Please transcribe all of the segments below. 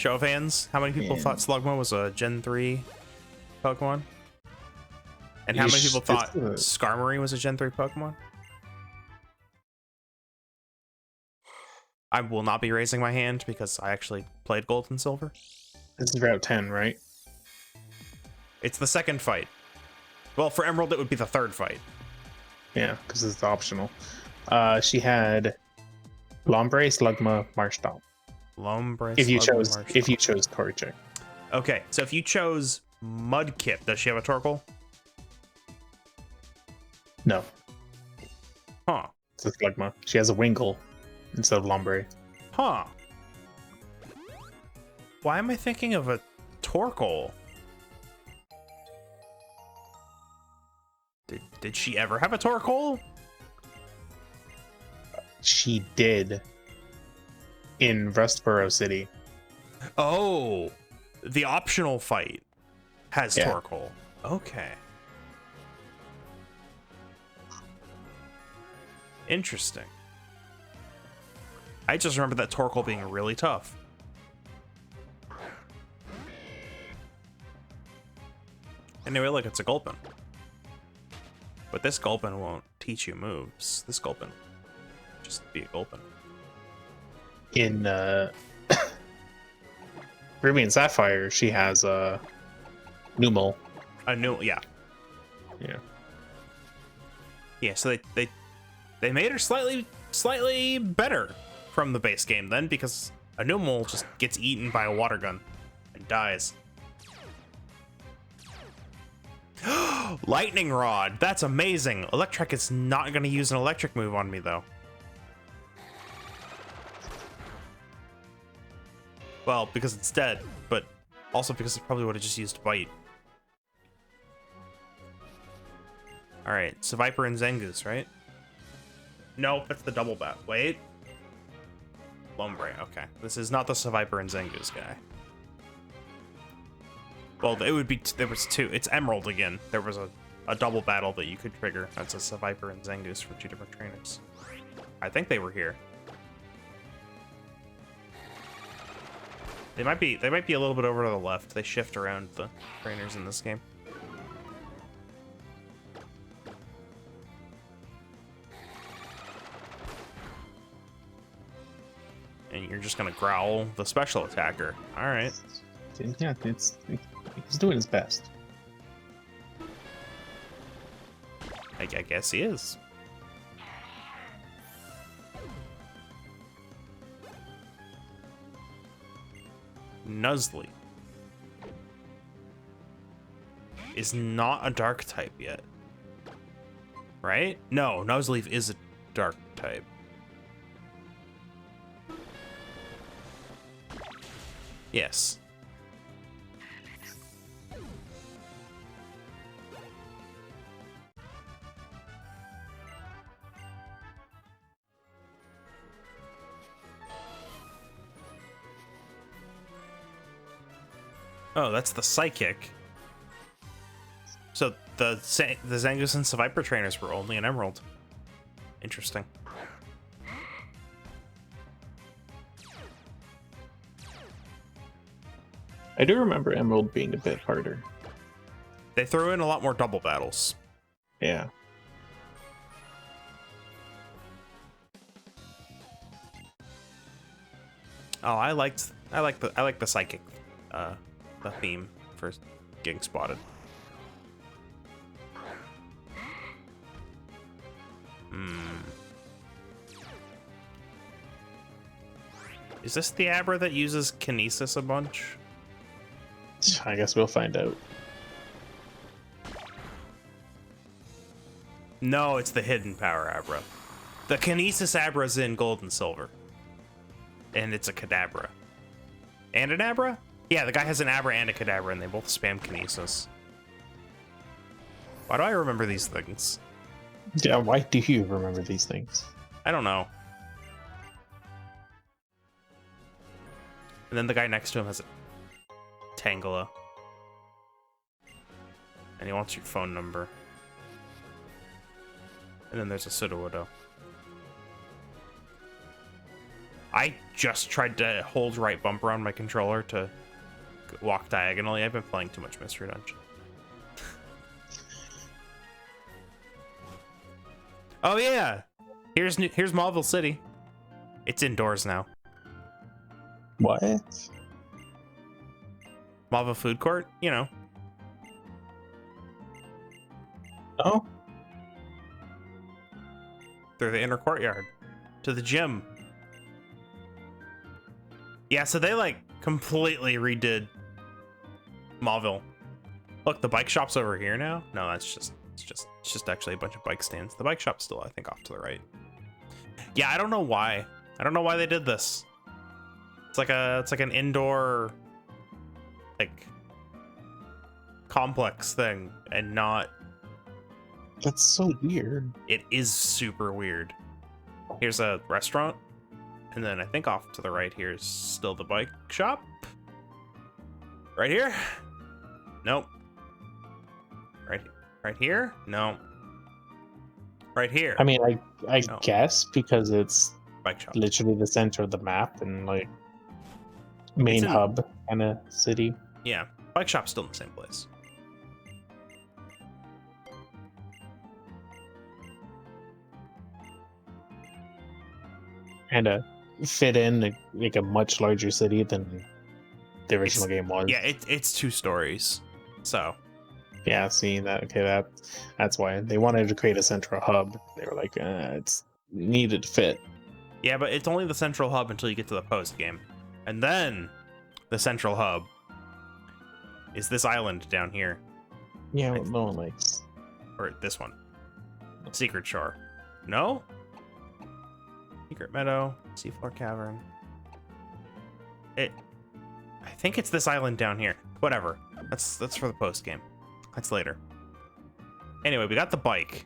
Show of hands. How many people thought Slugma was a Gen 3 Pokemon? And how many people thought Skarmory was a Gen 3 Pokemon? I will not be raising my hand because I actually played Gold and Silver. This is Route 10, right? It's the second fight. Well, for Emerald, it would be the third fight. Yeah, because it's optional. She had Lombre, Slugma, Marshtomp. Lombre, If you Slugma, chose Torchic. Okay, so if you chose Mudkip, does she have a Torkoal? No. Huh. It's a Slugma. She has a Wingull instead of Lombre. Huh. Why am I thinking of a Torkoal? Did she ever have a Torkoal? She did in Rustboro City. Oh, the optional fight has Yeah. Torkoal. Okay. Interesting. I just remember that Torkoal being really tough. Anyway, look, it's a Gulpin. But this Gulpin won't teach you moves. This Gulpin just be a Gulpin. In Ruby and Sapphire, she has a Numel. A new, yeah. Yeah. Yeah, so they made her slightly better from the base game then, because a Numel just gets eaten by a water gun and dies. Lightning Rod, that's amazing. Electrek is not going to use an electric move on me though. Well, because it's dead, but also because it probably would have just used Bite. Alright, so Viper and Zengus, right? No, that's the double bat. Wait. Lombre, okay. This is not the Viper and Zengus guy. Well, it would be, there was two. It's Emerald again. There was a double battle that you could trigger. That's a Viper and Zengus for two different trainers. I think they were here. They might be a little bit over to the left. They shift around the trainers in this game. And you're just gonna growl the special attacker. All right. Yeah, he's doing his best. I guess he is. Nuzleaf is not a dark type yet, right? No, Nuzleaf is a dark type. Yes. Oh, that's the Psychic. So the Zangoose and Viper trainers were only an Emerald. Interesting. I do remember Emerald being a bit harder. They threw in a lot more double battles. Yeah. Oh, I like the Psychic the theme for getting spotted. Is this the Abra that uses Kinesis a bunch? I guess we'll find out. No, it's the hidden power Abra. The Kinesis Abra's in Gold and Silver. And it's a Kadabra. And an Abra? Yeah, the guy has an Abra and a Kadabra, and they both spam Kinesis. Why do I remember these things? Yeah, why do you remember these things? I don't know. And then the guy next to him has a Tangela. And he wants your phone number. And then there's a Sudowoodo. I just tried to hold right bumper on my controller to walk diagonally. I've been playing too much Mystery Dungeon. Oh yeah, here's Mauville City. It's indoors now. What? Mauville Food Court, you know. Oh, Through the inner courtyard to the gym. Yeah, so they like completely redid Mauville. Look, the bike shop's over here now. No, it's just actually a bunch of bike stands. The bike shop's still, I think, off to the right. Yeah, I don't know why. I don't know why they did this. It's like an indoor like complex thing and not. that's so weird. It is super weird. Here's a restaurant, and then I think off to the right here is still the bike shop. Right here? Nope. Right here? No. Right here. I mean, I No. guess because it's Bike shop. literally the center of the map and like main It's in- hub kind of city. Yeah, bike shop's still in the same place. And fit in like a much larger city than the original game was. Yeah, it's 2 stories. So Yeah, seeing that. Okay, that's why they wanted to create a central hub. They were like, it's needed to fit. yeah, but it's only the central hub until you get to the post game, and then the central hub is this island down here, Yeah, well, no one likes. or this one, Secret Shore. No, Secret Meadow, Seafloor Cavern. I think it's this island down here. Whatever. That's for the post game. That's later. Anyway, we got the bike.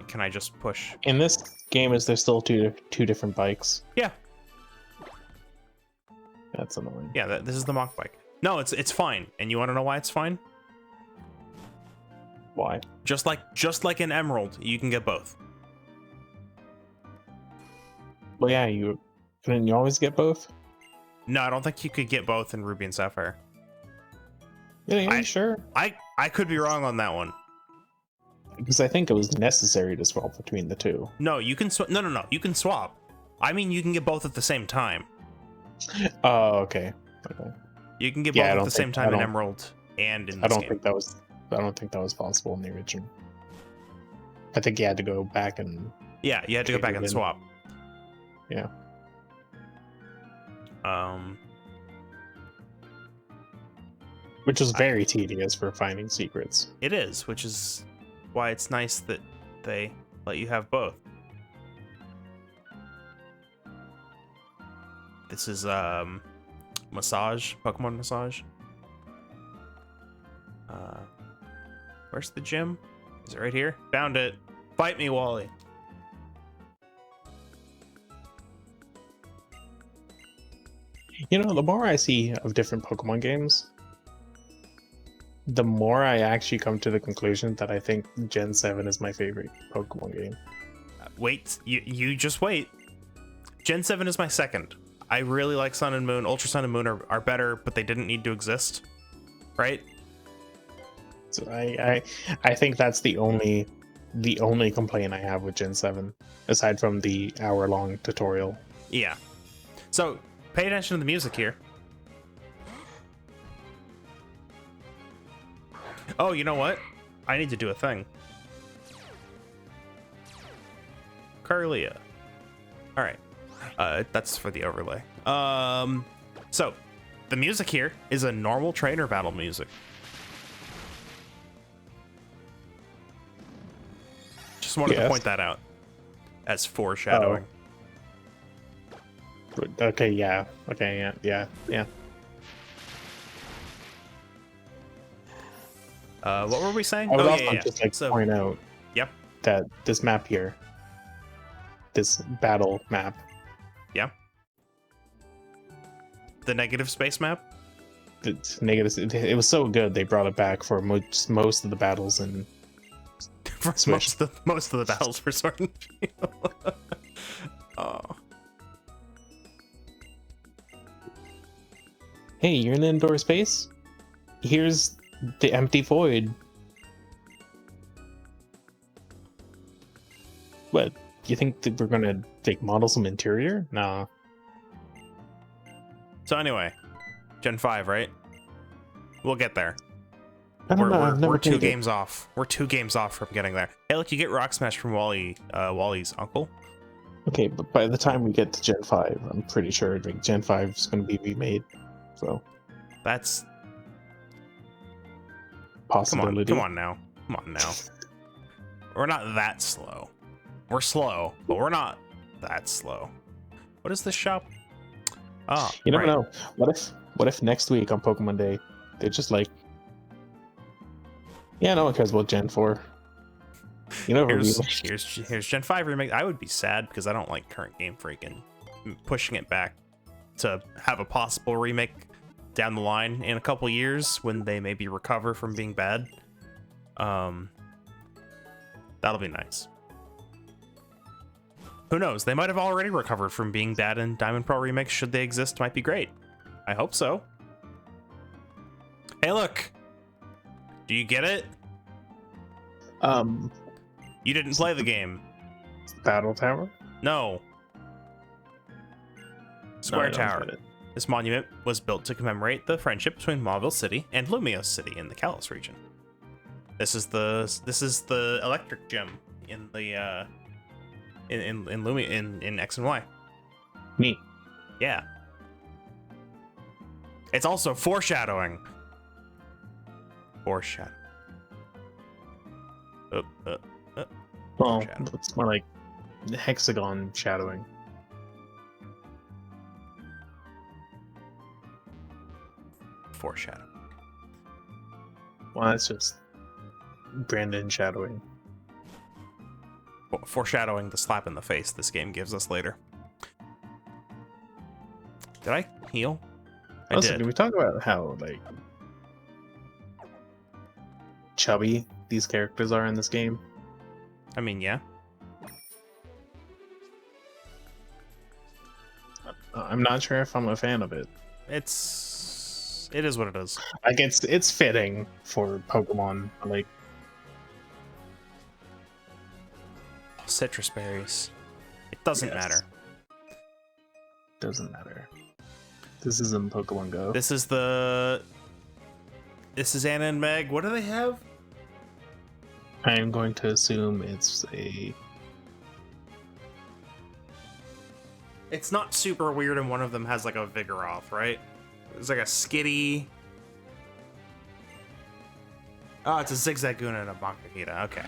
Can I just push? In this game, is there still two different bikes? Yeah. That's annoying. Yeah, this is the mock bike. No, it's fine. And you want to know why it's fine? Why? Just like in Emerald, you can get both. Well, yeah, couldn't you always get both? No, I don't think you could get both in Ruby and Sapphire. Yeah, I- sure. I could be wrong on that one. Because I think it was necessary to swap between the two. No, you can no. You can swap. I mean, you can get both at the same time. Oh, okay. Okay. You can get Yeah, I both at don't the same think- I time in don't- Emerald and in this I don't game. think that was possible in the original. I think you had to go back and Yeah, you had to go Okay, back and then- swap. yeah. Which was very tedious for finding secrets. It is, which is why it's nice that they let you have both. This is massage, Pokemon massage. Where's the gym? Is it right here? Found it. Fight me, Wally. You know, the more I see of different Pokemon games, the more I actually come to the conclusion that I think Gen 7 is my favorite Pokemon game. Wait, you just wait. Gen 7 is my second. I really like Sun and Moon. Ultra Sun and Moon are better, but they didn't need to exist. Right? So I think that's the only complaint I have with Gen 7, aside from the hour-long tutorial. Yeah. So, pay attention to the music here. Oh, you know what? I need to do a thing. Carlia. All right. That's for the overlay. So, the music here is a normal trainer battle music. Just wanted to Yes. point that out as foreshadowing. Okay, yeah. Okay, yeah. What were we saying? I would Oh, also yeah. just like to So, point out yep. that this map here, this battle map, Yeah. The negative space map? it's negative. It was so good they brought it back for most of the battles in for Switch. most of the battles for Sword and Shield. Oh. Hey, you're in indoor space? Here's the empty void. What? You think that we're gonna model some interior? Nah. So anyway, Gen 5, right? We'll get there. I don't know. I've never We're two played it. games off. We're 2 games off from getting there. Hey, look, you get Rock Smash from Wally's uncle. Okay, but by the time we get to Gen 5, I'm pretty sure Gen 5 is going to be remade. So, That's possibility. Come on now. We're not that slow. We're slow, but we're not that slow. What is this shop? Oh, You never right. know. What if next week on Pokemon Day, they're just like, yeah, no one cares about Gen 4. You know, Here's Gen 5 remake. I would be sad because I don't like current Game Freak and pushing it back to have a possible remake down the line in a couple years when they maybe recover from being bad. That'll be nice. Who knows? They might have already recovered from being bad, and Diamond Pearl remakes, should they exist, might be great. I hope so. Hey, look! Do you get it? You didn't play the game. Battle Tower? No. Square No, I don't Tower. get it. This monument was built to commemorate the friendship between Mauville City and Lumiose City in the Kalos region. This is the electric gem in the in X and Y. Neat. Yeah. It's also foreshadowing. Foreshadow. Well, Shadow. it's more like hexagon shadowing. Foreshadow. Well, that's just Brandon shadowing. Foreshadowing the slap in the face this game gives us later. Did I heal? I Also, did. can we talk about how chubby these characters are in this game? I mean, yeah. I'm not sure if I'm a fan of it. It is what it is. Like it's fitting for Pokemon. Like, Citrus berries. It doesn't Yes. matter. doesn't matter. This isn't Pokemon Go. This is Anna and Meg. What do they have? I am going to assume it's a. It's not super weird, and one of them has like a Vigoroth, right? It's like a Skitty. Oh, it's a Zigzagoon and a Makuhita. Okay.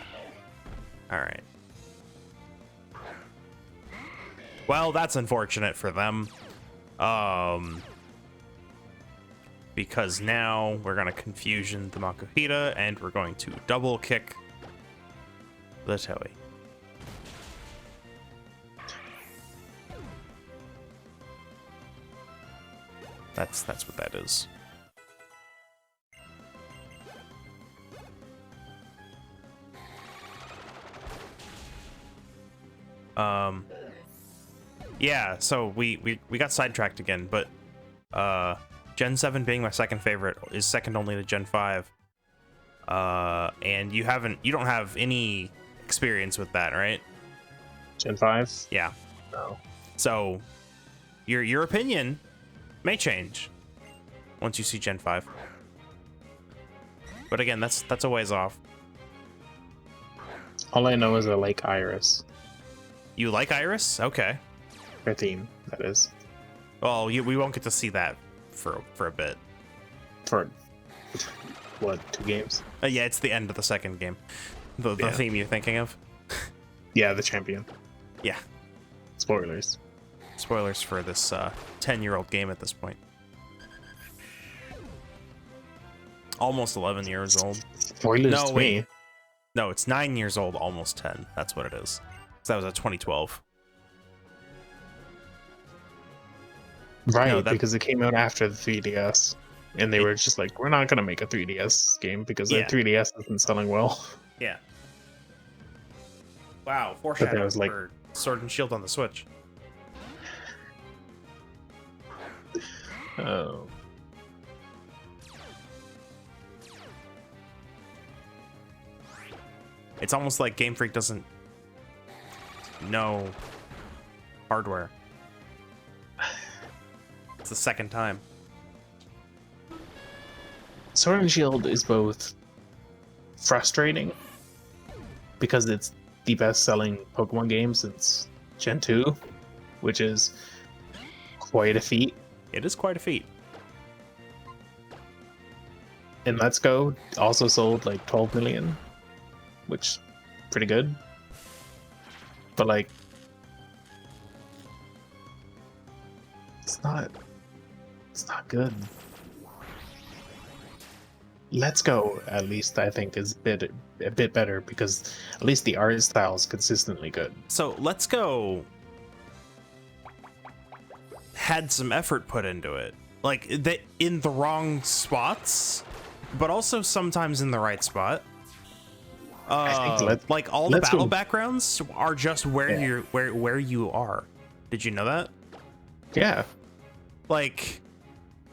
All right. Well, that's unfortunate for them. Because now we're gonna confusion the Makuhita, and we're going to double kick the Toei. That's what that is. Yeah, so we got sidetracked again, but Gen 7 being my second favorite is second only to Gen 5. And you don't have any experience with that, right? Gen 5? Yeah. No. So your opinion may change once you see Gen 5. But again, that's a ways off. All I know is I like Iris. You like Iris? Okay. Her theme, that is. Well, we won't get to see that for a bit. For what, 2 games? Yeah, it's the end of the second game. The Yeah. theme you're thinking of. Yeah, the champion. Yeah. Spoilers. Spoilers for this 10-year-old game at this point. Almost 11 years old. Spoilers No, to wait. me. No, it's 9 years old, almost 10. That's what it is. So that was a 2012. Right, No, that- because it came out after the 3DS. And they were just like, we're not going to make a 3DS game because Yeah. the 3DS isn't selling well. Yeah. Wow, But foreshadowing that was like, for Sword and Shield on the Switch. oh, It's almost like Game Freak doesn't know hardware. It's the second time. Sword and Shield is both frustrating because it's the best-selling Pokemon game since Gen 2, which is quite a feat. It is quite a feat. And Let's Go also sold like 12 million, which pretty good. But like, it's not good. Let's Go, at least I think, is a bit better because at least the art style is consistently good. So Let's Go had some effort put into it, like that in the wrong spots, but also sometimes in the right spot. I think like all the Let's battle Go- backgrounds are just where Yeah. you're where you are. Did you know that? Yeah, Like,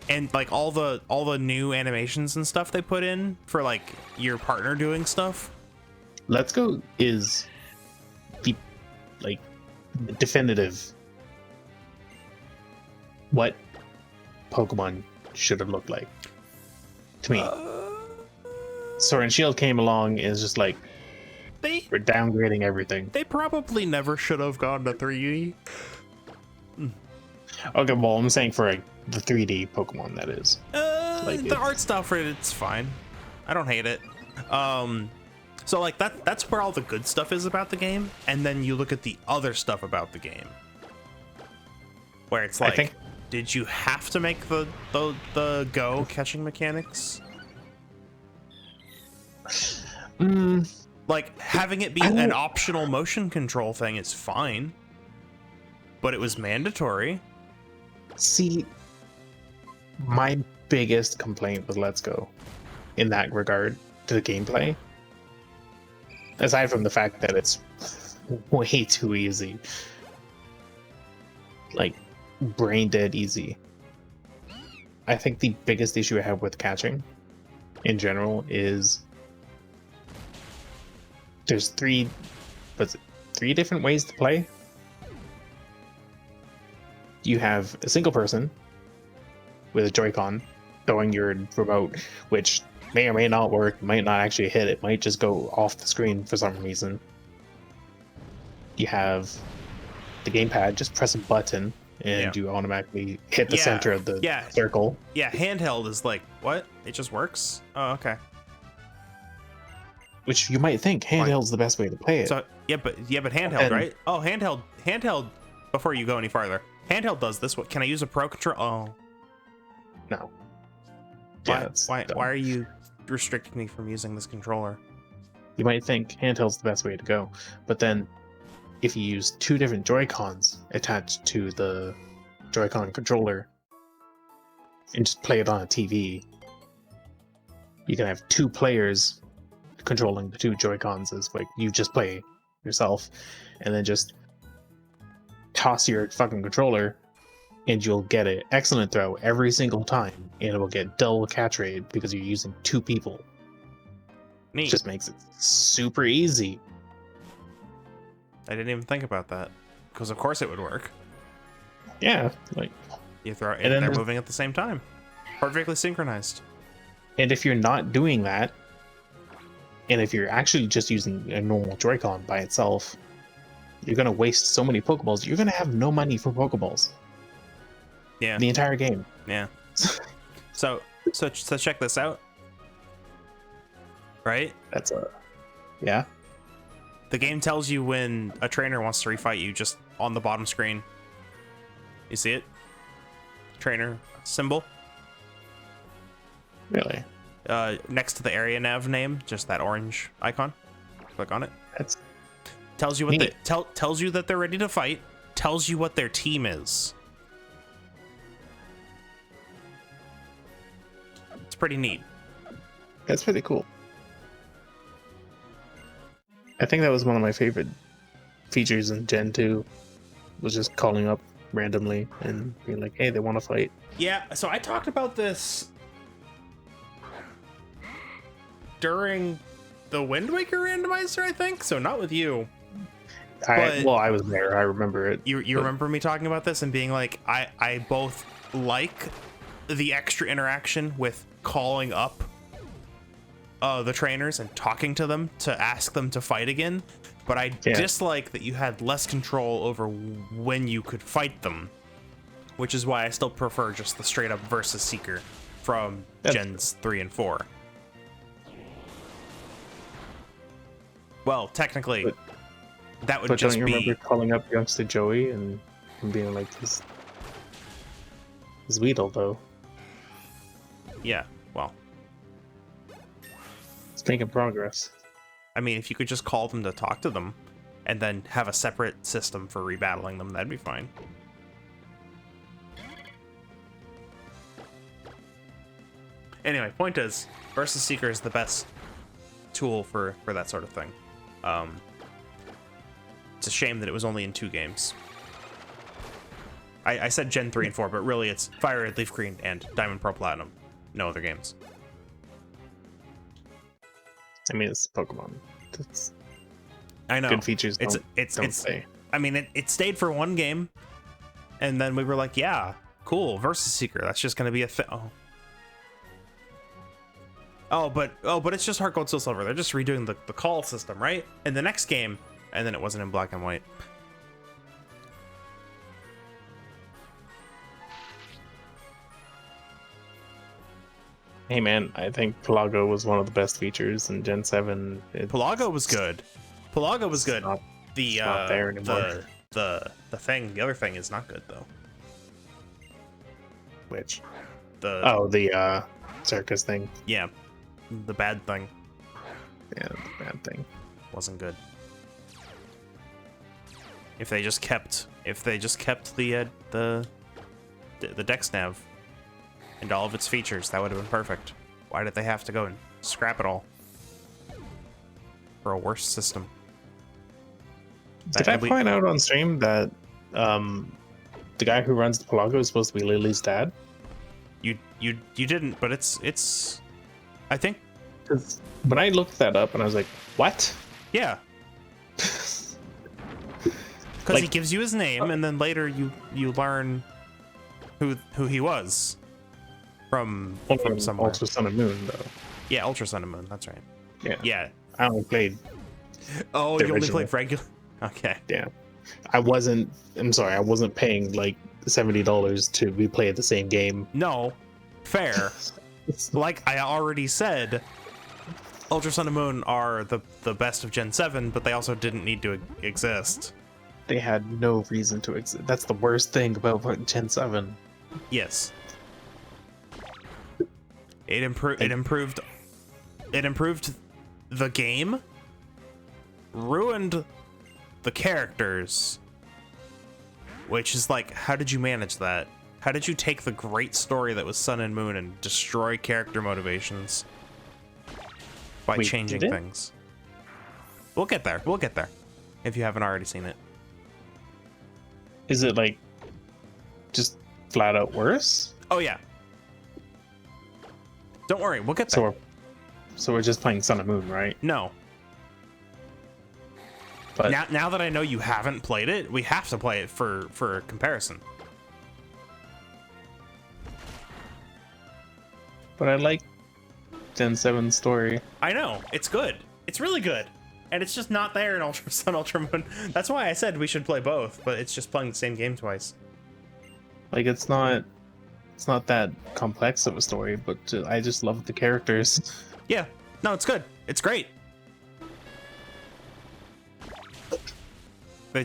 and like all the new animations and stuff they put in for like your partner doing stuff. Let's Go is the like definitive what Pokemon should have looked like to me. Sword and Shield came along and is just like, They we're downgrading everything. they probably never should have gone to 3D. Okay, well, I'm saying for like the 3D Pokemon, that is. Like, The art style for it's fine. I don't hate it. So like that's where all the good stuff is about the game, and then you look at the other stuff about the game, where it's I like, think- did you have to make the go catching mechanics? Like having it be I an don't- optional motion control thing is fine, but it was mandatory. See, my biggest complaint with Let's Go in that regard to the gameplay, aside from the fact that it's way too easy, like brain dead easy, I think the biggest issue I have with catching in general is there's three different ways to play. You have a single person with a Joy-Con throwing your remote, which may or may not work, might not actually hit, it might just go off the screen for some reason. You have the gamepad, just press a button and you automatically hit the Yeah, center of the yeah. circle. Yeah, handheld is like, what? It just works? Oh, okay. Which you might think handheld's the best way to play it. So yeah, but handheld, And- right? Oh, handheld. Before you go any farther, handheld does this. What can I use a pro control? Oh, No. why? that's Why? dumb. Why are you restricting me from using this controller? You might think handheld's the best way to go, but then if you use two different Joy-Cons attached to the Joy-Con controller and just play it on a TV, you can have two players controlling the two Joy-Cons as like you just play yourself, and then just toss your fucking controller and you'll get an excellent throw every single time, and it will get double catch rate because you're using two people. It Neat. just makes it super easy. I didn't even think about that, because of course it would work. Yeah, like, You throw it, And then they're there's- moving at the same time, perfectly synchronized. and if you're not doing that, and if you're actually just using a normal Joy-Con by itself, you're gonna waste so many Pokeballs. You're gonna have no money for Pokeballs Yeah, the entire game. yeah. So check this out. Right? That's yeah. The game tells you when a trainer wants to refight you, just on the bottom screen. You see it? Trainer symbol. Really. Next to the area nav name, just that orange icon. Click on it. That's Tells you what Neat. tells you that they're ready to fight. Tells you what their team is. It's pretty neat. pretty cool. I think that was one of my favorite features in Gen 2 was just calling up randomly and being like, hey, they want to fight. Yeah, so I talked about this during the Wind Waker randomizer, I think. So not with you. I was there. I remember it. You remember me talking about this and being like, I both like the extra interaction with calling up the trainers and talking to them to ask them to fight again, but I dislike that you had less control over when you could fight them, which is why I still prefer just the straight up versus Seeker from Gens 3 and 4. Well, technically, that would just be... But don't you remember calling up youngster Joey and being like, this Weedle, though? Yeah, well... It's making progress. I mean, if you could just call them to talk to them, and then have a separate system for rebattling them, that'd be fine. Anyway, point is, Versus Seeker is the best tool for that sort of thing. It's a shame that it was only in 2 games. I said Gen 3 and 4, but really it's Fire Red, Leaf Green, and Diamond, Pearl, Platinum. No other games. I mean, it's Pokemon. It's I know. Good features. It's. I mean, it stayed for 1 game, and then we were like, yeah, cool, Versus Seeker. That's just gonna be a thing. Oh, but it's just Heart Gold, Soul Silver. They're just redoing the call system, right? In the next game, and then it wasn't in black and white. Hey man, I think Pelago was one of the best features in Gen 7. Pelago was good. Pelago was good. Not there anymore. The other thing is not good though. Which? The circus thing. Yeah. The bad thing. Yeah, the bad thing. Wasn't good. If they just kept the Dex Nav and all of its features, that would have been perfect. Why did they have to go and scrap it all for a worse system? Did I find out on stream that the guy who runs the Pelago is supposed to be Lily's dad? You didn't, but it's I think, because when I looked that up and I was like, what? Yeah. Because he gives you his name, and then later you learn who he was from somewhere. Ultra Sun and Moon, though. Yeah, Ultra Sun and Moon. That's right. Yeah. Yeah. I only played. Oh, you only played regular. Okay. Yeah. I'm sorry. I wasn't paying like $70 to replay the same game. No. Fair. Like I already said, Ultra Sun and Moon are the best of Gen 7, but they also didn't need to exist. They had no reason to exist. That's the worst thing about Gen 7. Yes. It improved the game, ruined the characters, which is like, how did you manage that? How did you take the great story that was Sun and Moon and destroy character motivations by changing things? We'll get there. We'll get there. If you haven't already seen it. Is it like just flat out worse? Oh yeah. Don't worry, we'll get there. So we're just playing Sun and Moon, right? No. But now that I know you haven't played it, we have to play it for comparison. But I like Gen 7's story. I know, it's good. It's really good. And it's just not there in Ultra Sun, Ultra Moon. That's why I said we should play both, but it's just playing the same game twice. Like, it's not that complex of a story, but I just love the characters. Yeah, no, it's good. It's great.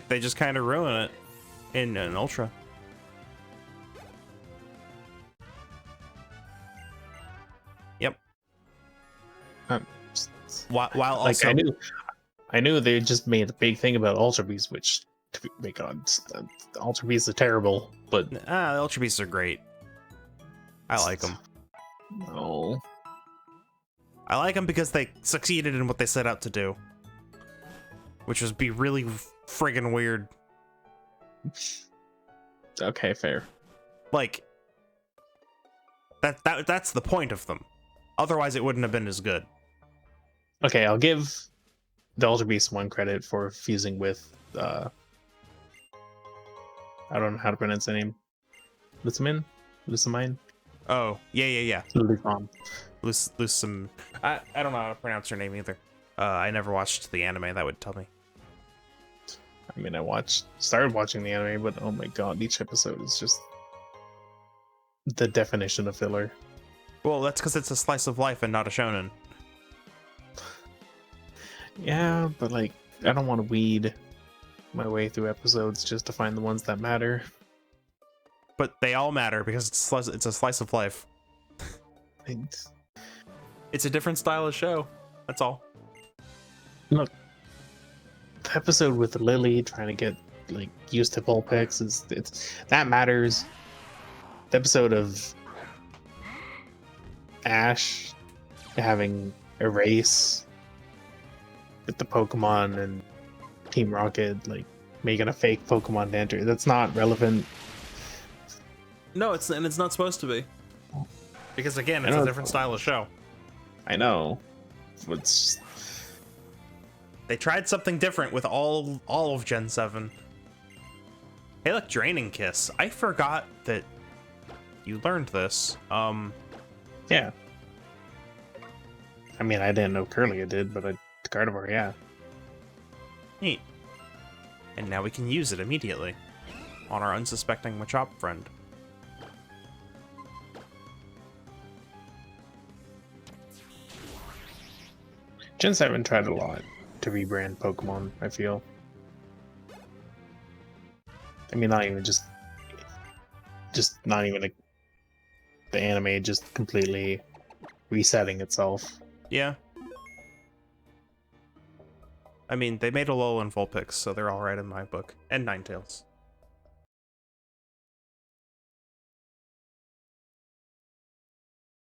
They just kind of ruin it in an Ultra. Yep. While also, like, I knew they just made a big thing about Ultra Beasts, which, to be honest, the Ultra Beasts are terrible, but the Ultra Beasts are great. I like them. No. I like them because they succeeded in what they set out to do, which was be really friggin' weird. Okay, fair. Like, that's the point of them. Otherwise, it wouldn't have been as good. Okay, I'll give the Ultra Beast one credit for fusing with I don't know how to pronounce the name. Lucamine? Oh, yeah. Lucam. Some. I don't know how to pronounce her name either. I never watched the anime. That would tell me. I mean, started watching the anime, but oh my god, each episode is just the definition of filler. Well, that's because it's a slice of life and not a shonen. Yeah, but like, I don't want to weed my way through episodes just to find the ones that matter. But they all matter because it's a slice of life. It's a different style of show. That's all. Look, the episode with Lily trying to get like used to Vulpix that matters. The episode of Ash having a race with the Pokemon and Team Rocket like making a fake Pokemon to enter, that's not relevant. No, it's not supposed to be. Because again, it's a different style of show. I know. They tried something different with all of Gen 7. Hey, look, Draining Kiss. I forgot that you learned this. Yeah. I mean, I didn't know Curlia did, but Gardevoir, yeah. Neat. And now we can use it immediately on our unsuspecting Machop friend. Gen 7 tried a lot to rebrand Pokemon, I feel. I mean, not even just not even the anime just completely resetting itself. Yeah. I mean, they made a Alolan Vulpix, so they're alright in my book. And Ninetales.